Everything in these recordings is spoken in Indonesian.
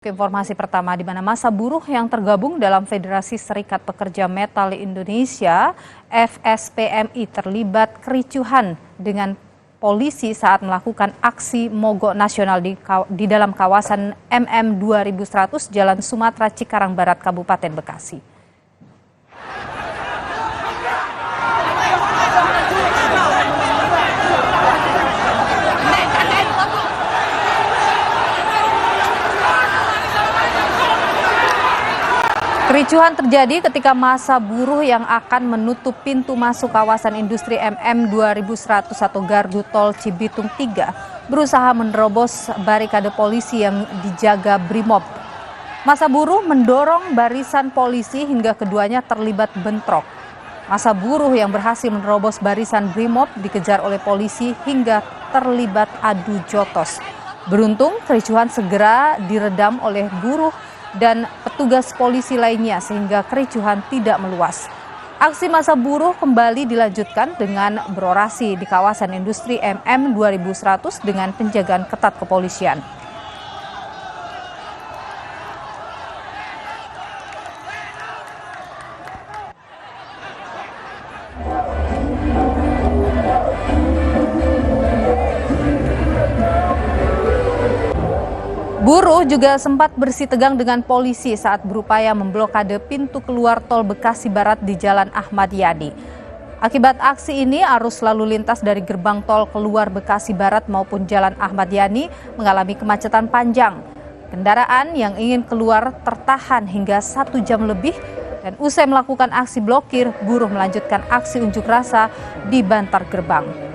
Informasi pertama, di mana massa buruh yang tergabung dalam Federasi Serikat Pekerja Metal Indonesia (FSPMI) terlibat kericuhan dengan polisi saat melakukan aksi mogok nasional di dalam kawasan MM 2100 Jalan Sumatera Cikarang Barat, Kabupaten Bekasi. Kericuhan terjadi ketika massa buruh yang akan menutup pintu masuk kawasan industri MM 2100 atau gardu tol Cibitung 3 berusaha menerobos barikade polisi yang dijaga Brimob. Massa buruh mendorong barisan polisi hingga keduanya terlibat bentrok. Massa buruh yang berhasil menerobos barisan Brimob dikejar oleh polisi hingga terlibat adu jotos. Beruntung kericuhan segera diredam oleh buruh dan petugas polisi lainnya sehingga kericuhan tidak meluas. Aksi massa buruh kembali dilanjutkan dengan berorasi di kawasan industri MM 2100 dengan penjagaan ketat kepolisian. Buruh juga sempat bersitegang dengan polisi saat berupaya memblokade pintu keluar tol Bekasi Barat di Jalan Ahmad Yani. Akibat aksi ini, arus lalu lintas dari gerbang tol keluar Bekasi Barat maupun Jalan Ahmad Yani mengalami kemacetan panjang. Kendaraan yang ingin keluar tertahan hingga 1 jam lebih dan usai melakukan aksi blokir, buruh melanjutkan aksi unjuk rasa di bantar gerbang.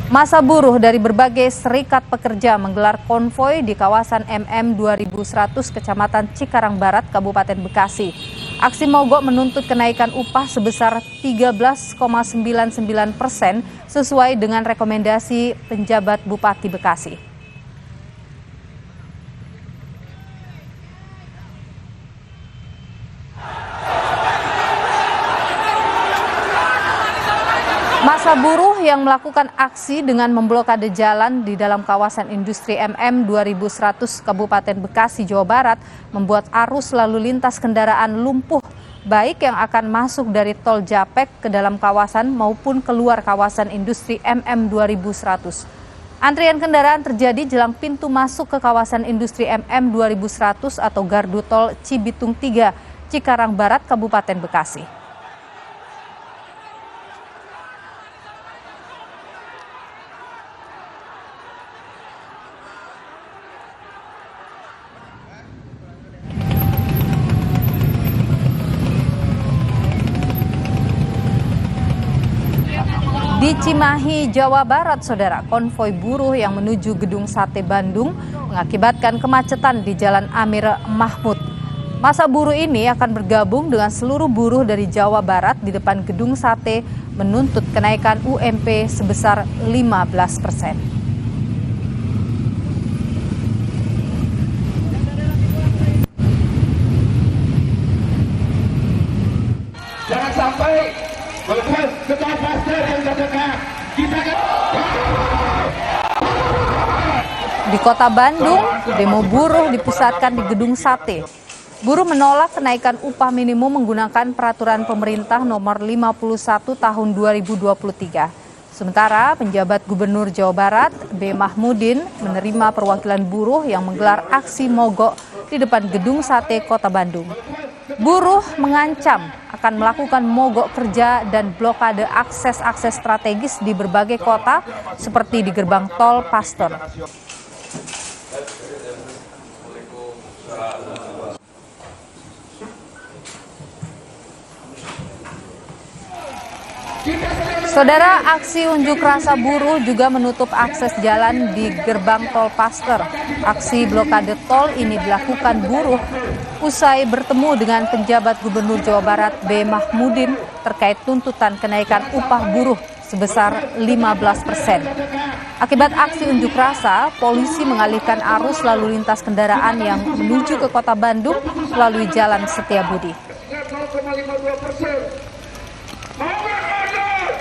Massa buruh dari berbagai serikat pekerja menggelar konvoi di kawasan MM 2100 Kecamatan Cikarang Barat, Kabupaten Bekasi. Aksi mogok menuntut kenaikan upah sebesar 13,99% sesuai dengan rekomendasi penjabat Bupati Bekasi. Massa buruh yang melakukan aksi dengan memblokade jalan di dalam kawasan industri MM 2100 Kabupaten Bekasi, Jawa Barat membuat arus lalu lintas kendaraan lumpuh, baik yang akan masuk dari tol Japek ke dalam kawasan maupun keluar kawasan industri MM 2100. Antrian kendaraan terjadi jelang pintu masuk ke kawasan industri MM 2100 atau gardu tol Cibitung 3, Cikarang Barat, Kabupaten Bekasi. Di Cimahi, Jawa Barat, saudara, konvoi buruh yang menuju Gedung Sate Bandung mengakibatkan kemacetan di Jalan Amir Mahmud. Massa buruh ini akan bergabung dengan seluruh buruh dari Jawa Barat di depan Gedung Sate menuntut kenaikan UMP sebesar 15%. Jangan sampai bekas pasar yang terdekat kita Di Kota Bandung, demo buruh dipusatkan di Gedung Sate. Buruh menolak kenaikan upah minimum menggunakan peraturan pemerintah nomor 51 tahun 2023. Sementara penjabat Gubernur Jawa Barat, B. Mahmudin, menerima perwakilan buruh yang menggelar aksi mogok di depan Gedung Sate Kota Bandung. Buruh mengancam akan melakukan mogok kerja dan blokade akses-akses strategis di berbagai kota seperti di gerbang tol Pasteur. Saudara, aksi unjuk rasa buruh juga menutup akses jalan di gerbang tol Pasteur. Aksi blokade tol ini dilakukan buruh usai bertemu dengan penjabat Gubernur Jawa Barat B. Mahmudin terkait tuntutan kenaikan upah buruh sebesar 15%. Akibat aksi unjuk rasa, polisi mengalihkan arus lalu lintas kendaraan yang menuju ke Kota Bandung melalui Jalan Setiabudi. 0,52%. Mohon ada.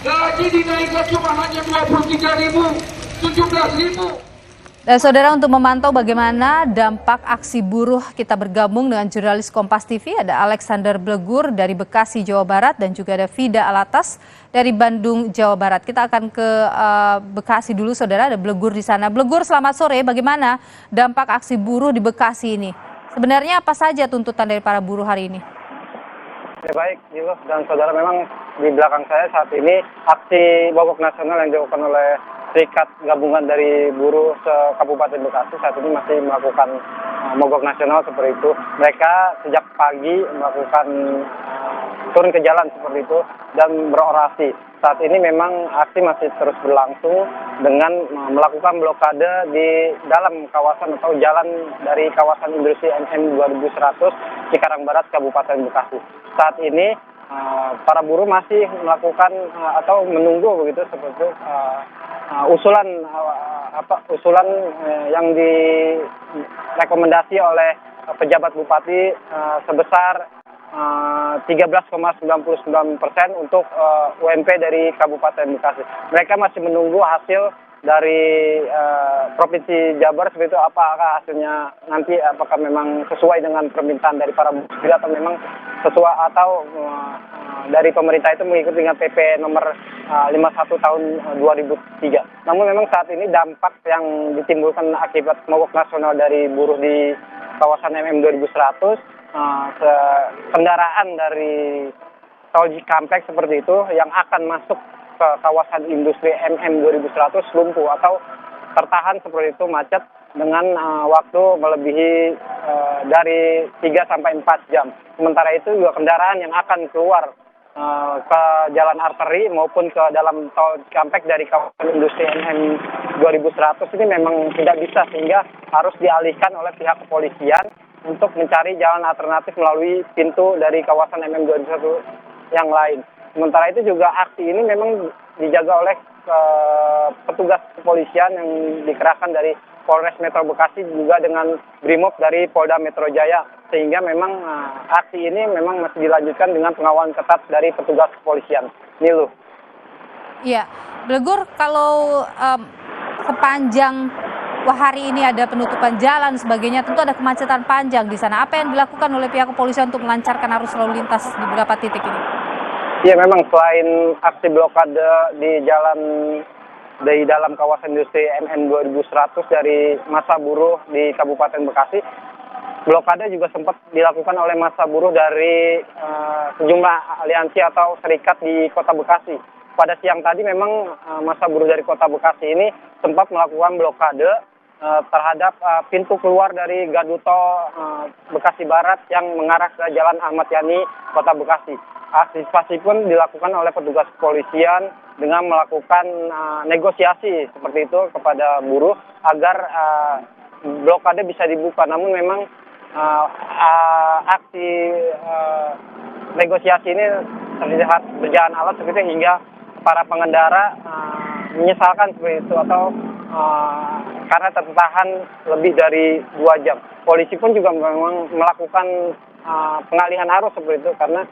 Gaji dinaikkan cuma hanya 23.000, 17.000. Dan saudara, untuk memantau bagaimana dampak aksi buruh, kita bergabung dengan jurnalis Kompas TV. Ada Alexander Blegur dari Bekasi, Jawa Barat, dan juga ada Vida Alatas dari Bandung, Jawa Barat. Kita akan ke Bekasi dulu, saudara. Ada Blegur di sana. Blegur, selamat sore. Bagaimana dampak aksi buruh di Bekasi ini? Sebenarnya apa saja tuntutan dari para buruh hari ini? Ya, baik, Yuluh dan saudara, memang di belakang saya saat ini aksi mogok nasional yang dilakukan oleh Serikat Gabungan dari Buruh Kabupaten Bekasi saat ini masih melakukan mogok nasional seperti itu. Mereka sejak pagi melakukan turun ke jalan seperti itu dan berorasi. Saat ini memang aksi masih terus berlangsung dengan melakukan blokade di dalam kawasan atau jalan dari kawasan industri MM 2100 Cikarang Barat, Kabupaten Bekasi. Saat ini para buruh masih melakukan atau menunggu begitu seperti itu, usulan yang direkomendasi oleh pejabat bupati sebesar 13,99% untuk UMP dari Kabupaten Bekasi. Mereka masih menunggu hasil dari Provinsi Jabar seperti itu, apakah hasilnya nanti apakah memang sesuai dengan permintaan dari para buruh atau memang sesuai atau dari pemerintah itu mengikuti dengan PP nomor 51 tahun 2003. Namun memang saat ini dampak yang ditimbulkan akibat mogok nasional dari buruh di kawasan MM 2100, kendaraan dari tol Cikampek seperti itu yang akan masuk ke kawasan industri MM 2100 lumpuh atau tertahan seperti itu, macet dengan waktu melebihi dari 3 sampai 4 jam. Sementara itu juga kendaraan yang akan keluar ke jalan arteri maupun ke dalam tol Cikampek dari kawasan industri MM 2100 ini memang tidak bisa, sehingga harus dialihkan oleh pihak kepolisian untuk mencari jalan alternatif melalui pintu dari kawasan MM 21 yang lain. Sementara itu juga aksi ini memang dijaga oleh petugas kepolisian yang dikerahkan dari Polres Metro Bekasi juga dengan Brimob dari Polda Metro Jaya, sehingga memang aksi ini memang masih dilanjutkan dengan pengawalan ketat dari petugas kepolisian. Nilu. Iya, Blegur, kalau sepanjang hari ini ada penutupan jalan sebagainya, tentu ada kemacetan panjang di sana. Apa yang dilakukan oleh pihak kepolisian untuk melancarkan arus lalu lintas di beberapa titik ini? Iya, memang selain aksi blokade di dalam kawasan industri MM 2100 dari massa buruh di Kabupaten Bekasi, blokade juga sempat dilakukan oleh massa buruh dari sejumlah aliansi atau serikat di Kota Bekasi. Pada siang tadi memang massa buruh dari Kota Bekasi ini sempat melakukan blokade terhadap pintu keluar dari Gardu Tol Bekasi Barat yang mengarah ke Jalan Ahmad Yani, Kota Bekasi. Antisipasi pun dilakukan oleh petugas kepolisian dengan melakukan negosiasi seperti itu kepada buruh agar blokade bisa dibuka. Namun memang aksi negosiasi ini terlihat berjalan alot seperti itu, hingga para pengendara menyesalkan seperti itu atau karena tertahan lebih dari 2 jam. Polisi pun juga memang melakukan pengalihan arus seperti itu karena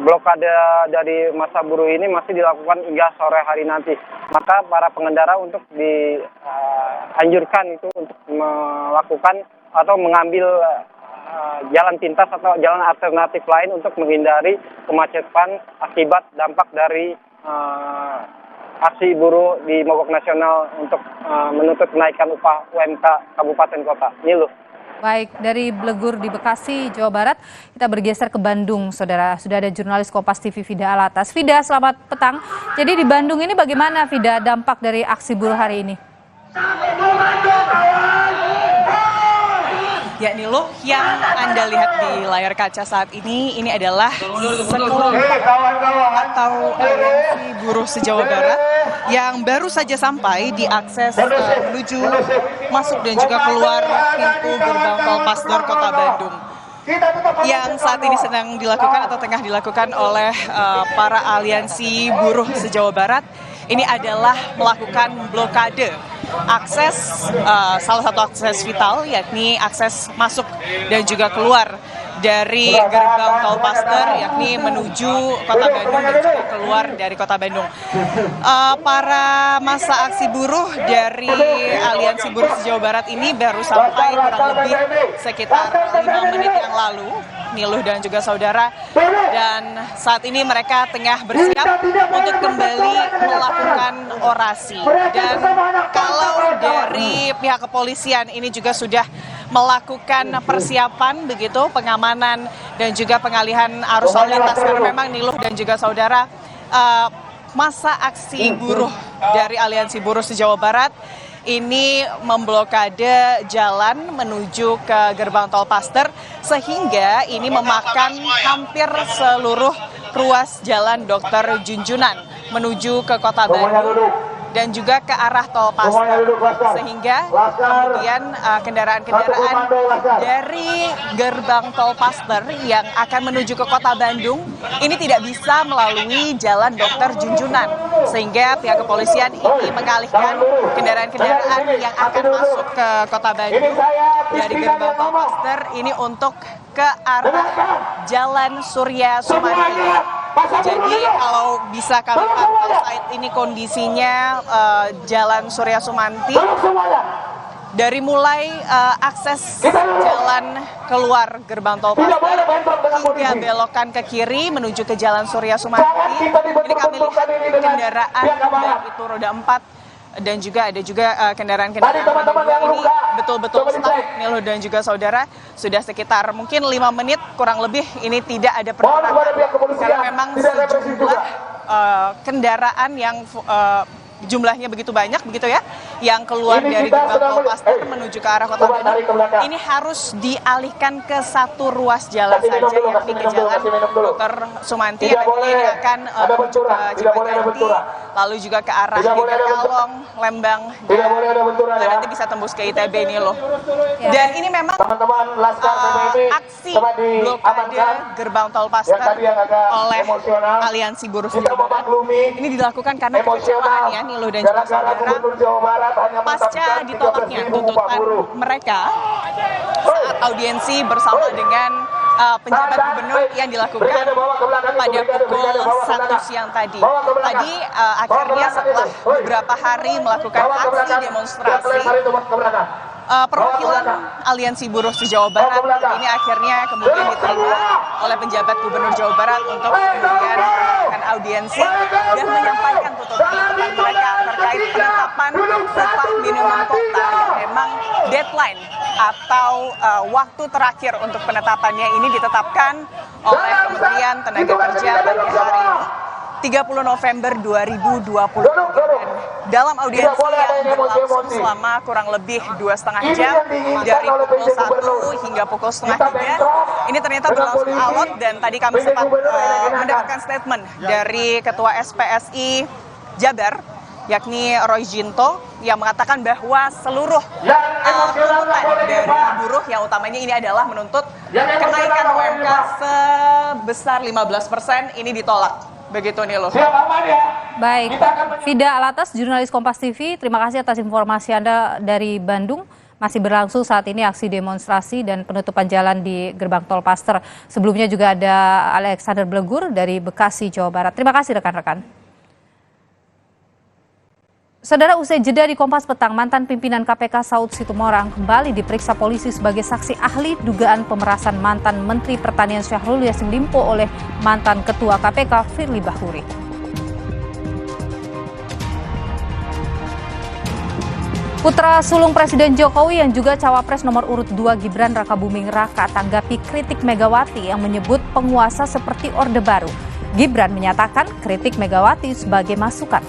blokade dari massa buruh ini masih dilakukan hingga sore hari nanti. Maka para pengendara untuk dianjurkan itu untuk melakukan atau mengambil jalan pintas atau jalan alternatif lain untuk menghindari kemacetan akibat dampak dari aksi buruh di mogok nasional untuk menuntut kenaikan upah UMK kabupaten kota. Nilu. Baik, dari Blegur di Bekasi, Jawa Barat, kita bergeser ke Bandung, saudara. Sudah ada jurnalis Kompas TV Vida Alatas. Vida, selamat petang. Jadi di Bandung ini bagaimana, Vida, dampak dari aksi buruh hari ini? Ya, Niluh, yang Anda lihat di layar kaca saat ini adalah sekelompok atau aliansi buruh se-Jawa Barat yang baru saja sampai di akses menuju masuk dan juga keluar pintu gerbang tol Pasdar Kota Bandung. Yang saat ini sedang dilakukan atau tengah dilakukan oleh para aliansi buruh se-Jawa Barat ini adalah melakukan blokade akses, salah satu akses vital yakni akses masuk dan juga keluar dari gerbang tol Paster, yakni menuju kota Bandung dan juga keluar dari kota Bandung. Para masa aksi buruh dari Aliansi Buruh Jawa Barat ini baru sampai kurang lebih sekitar 5 menit yang lalu, Niluh dan juga saudara, dan saat ini mereka tengah bersiap untuk kembali melakukan orasi. Dan kalau dari pihak kepolisian ini juga sudah melakukan persiapan begitu, pengamanan dan juga pengalihan arus lalu lintas, karena memang Niluh dan juga saudara, masa aksi buruh dari Aliansi Buruh se-Jawa Barat ini memblokade jalan menuju ke gerbang tol Paster, sehingga ini memakan hampir seluruh ruas jalan Dr. Junjunan menuju ke kota Bandung dan juga ke arah tol Paster, sehingga kemudian kendaraan-kendaraan dari gerbang tol Paster yang akan menuju ke kota Bandung ini tidak bisa melalui jalan Dr. Junjunan, sehingga pihak kepolisian ini mengalihkan kendaraan-kendaraan yang akan masuk ke kota Bandung dari gerbang tol Paster ini untuk ke arah Jalan Surya Sumanti. Jadi kalau bisa kami pantau saat ini kondisinya Jalan Surya Sumanti dari mulai akses jalan keluar gerbang tol Paster hingga belokan ke kiri menuju ke Jalan Surya Sumanti, ini kami lihat kendaraan baik itu roda 4 dan juga ada kendaraan-kendaraan ini betul-betul stuck, Niluh dan juga saudara. Sudah sekitar mungkin 5 menit kurang lebih ini tidak ada pergerakan, karena memang sejumlah kendaraan yang jumlahnya begitu banyak begitu ya, yang keluar dari gerbang tol Paster menuju ke arah kota Bandung ini harus dialihkan ke satu ruas jalan saja, yakni ke Jalan Dr. Sumanti yang ini akan menuju ke Cipaganti, lalu juga ke arah Kalong, Lembang, dan nanti bisa tembus ke ITB ini loh. Dan ini memang aksi blokade gerbang tol Paster oleh Aliansi Buruh Jawa Barat ini dilakukan karena kekecewaan ya, Niluh dan juga saudara, pasca ditolaknya tuntutan mereka saat audiensi bersama dengan penjabat gubernur yang dilakukan pada pukul 1 siang tadi. Akhirnya setelah beberapa hari melakukan aksi demonstrasi, perwakilan Aliansi Buruh se-Jawa Barat ini akhirnya kemudian diterima oleh penjabat gubernur Jawa Barat untuk kemudian melakukan audiensi dan menyampaikan tuntutan mereka terkait penetapan upah minimum kota yang memang deadline atau waktu terakhir untuk penetapannya ini ditetapkan oleh Kementerian Tenaga Kerja pada hari ini 30 November 2020. Dalam audiensi yang berlangsung selama kurang lebih 2,5 jam dari pukul 1 hingga pukul setengah 3, ini ternyata berlangsung alot, dan tadi kami sempat mendapatkan statement dari Ketua SPSI Jabar, yakni Roy Jinto, yang mengatakan bahwa seluruh tuntutan dari buruh yang utamanya ini adalah menuntut kenaikan UMK sebesar 15% ini ditolak. Begitu nih loh. Baik, Fida Alatas, jurnalis Kompas TV, terima kasih atas informasi Anda dari Bandung. Masih berlangsung saat ini aksi demonstrasi dan penutupan jalan di gerbang tol Paster. Sebelumnya juga ada Alexander Blegur dari Bekasi, Jawa Barat. Terima kasih rekan-rekan. Saudara, usai jeda di Kompas Petang, mantan pimpinan KPK Saud Situmorang kembali diperiksa polisi sebagai saksi ahli dugaan pemerasan mantan Menteri Pertanian Syahrul Yassin Limpo oleh mantan Ketua KPK Firly Bahuri. Putra sulung Presiden Jokowi yang juga cawapres nomor urut 2 Gibran Rakabuming Raka tanggapi kritik Megawati yang menyebut penguasa seperti Orde Baru. Gibran menyatakan kritik Megawati sebagai masukan.